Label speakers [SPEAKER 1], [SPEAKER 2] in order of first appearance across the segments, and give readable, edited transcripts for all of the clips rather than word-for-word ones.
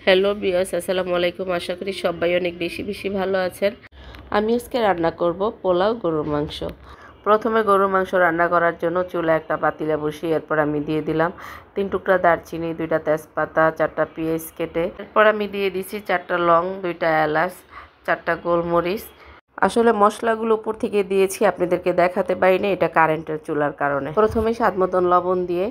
[SPEAKER 1] Hello বিয়াস, আসসালামু আলাইকুম। আশা করি সবাই অনেক বেশি বেশি ভালো আছেন। আমি আজকে রান্না করব পোলাও গরুর মাংস। প্রথমে গরুর মাংস রান্না করার জন্য চুলায় একটা পাতিলা বসিয়ে এরপর আমি দিয়ে দিলাম 3 টুকরা দারচিনি, 2টা তেজপাতা, 4টা পেঁয়াজ কেটে। এরপর আমি দিয়ে দিছি 4টা লং, 2টা এলাচ, 4টা গোলমরিচ। আসলে মশলাগুলো উপর থেকে দিয়েছি, আপনাদেরকে দেখাতে পারিনি, এটা কারেন্টের চুলার কারণে। প্রথমে স্বাদ মতন লবণ দিয়ে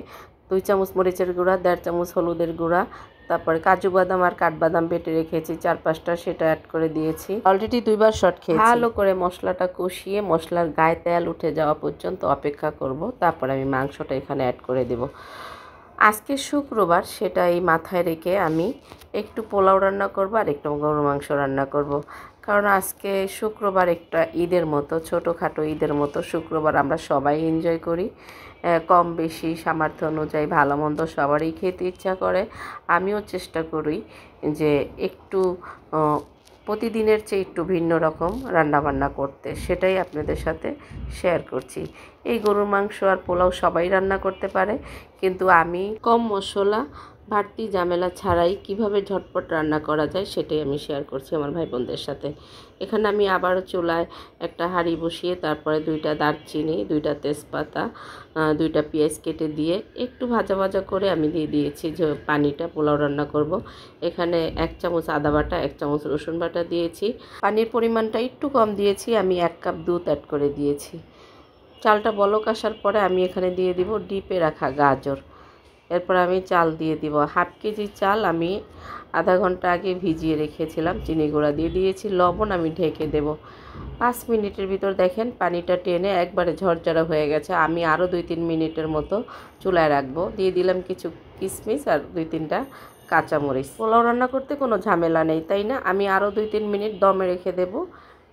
[SPEAKER 1] 2 চামচ মরিচের গুঁড়া, 1.5 চামচ হলুদের গুঁড়া, তারপরে কাজু বাদাম আর কাঠবাদাম বেটে রেখেছি 4-5টা, সেটা অ্যাড করে দিয়েছি। অলরেডি 2বার শট খেয়েছি। ভালো করে মশলাটা কষিয়ে মশলার গায়ে তেল উঠে যাওয়া পর্যন্ত অপেক্ষা করব, তারপর আমি মাংসটা এখানে অ্যাড করে দেব। আজকে শুক্রবার, সেটা এই মাথায় রেখে আমি একটু পোলাও রান্না করব আর একটু গরুর মাংস রান্না করব। কারণ আজকে শুক্রবার একটা ঈদের মতো, ছোটোখাটো ঈদের মতো শুক্রবার আমরা সবাই এনজয় করি। কম বেশি সামর্থ্য অনুযায়ী ভালো মন্দ সবারই খেতে ইচ্ছা করে। আমিও চেষ্টা করি যে একটু প্রতিদিনের চেয়ে একটু ভিন্ন রকম রান্নাবান্না করতে, সেটাই আপনাদের সাথে শেয়ার করছি। এই গরুর মাংস আর পোলাও সবাই রান্না করতে পারে, কিন্তু আমি কম মশলা, বাড়তি ঝামেলা ছাড়াই কিভাবে ঝটপট রান্না করা যায় সেটাই আমি শেয়ার করছি আমার ভাই বোনদের সাথে। এখানে আমি আবারও চুলায় একটা হাঁড়ি বসিয়ে তারপরে 2টা দারচিনি, 2টা তেজপাতা, 2টা পেঁয়াজ কেটে দিয়ে একটু ভাজা ভাজা করে আমি দিয়ে দিয়েছি যে পানিটা, পোলাও রান্না করব। এখানে 1 চামচ আদা বাটা, 1 চামচ রসুন বাটা দিয়েছি। পানির পরিমাণটা একটু কম দিয়েছি, আমি 1 কাপ দুধ অ্যাড করে দিয়েছি। চালটা বলক আসার পরে আমি এখানে দিয়ে দিব ডিপে রাখা গাজর। এরপর আমি চাল দিয়ে দিব। 1/2 কেজি চাল আমি আধা ঘন্টা আগে ভিজিয়ে রেখেছিলাম, চিনি গুঁড়া দিয়ে দিয়েছি, লবণ আমি ঢেকে দেব। 5 মিনিটের ভিতর দেখেন পানিটা টেনে একবারে ঝরঝরা হয়ে গেছে। আমি আরও 2-3 মিনিটের মতো চুলায় রাখবো। দিয়ে দিলাম কিছু কিশমিশ আর 2-3টা কাঁচামরিচ। পোলাও রান্না করতে কোনো ঝামেলা নেই, তাই না? আমি আরও 2-3 মিনিট দমে রেখে দেব,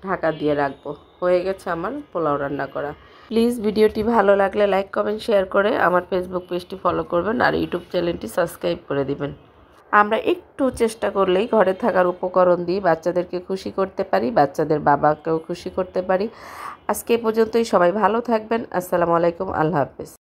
[SPEAKER 1] ঢাকা দিয়ে রাখবো। হয়ে গেছে আমার পোলাও রান্না করা। প্লিজ ভিডিওটি ভালো লাগলে লাইক, কমেন্ট, শেয়ার করে আমার ফেসবুক পেজটি ফলো করবেন আর ইউটিউব চ্যানেলটি সাবস্ক্রাইব করে দিবেন। আমরা একটু চেষ্টা করলেই ঘরে থাকার উপকরণ দিয়ে বাচ্চাদেরকে খুশি করতে পারি, বাচ্চাদের বাবাকেও খুশি করতে পারি। আজকে এ পর্যন্তই। সবাই ভালো থাকবেন। আসসালামু আলাইকুম। আল্লাহ হাফেজ।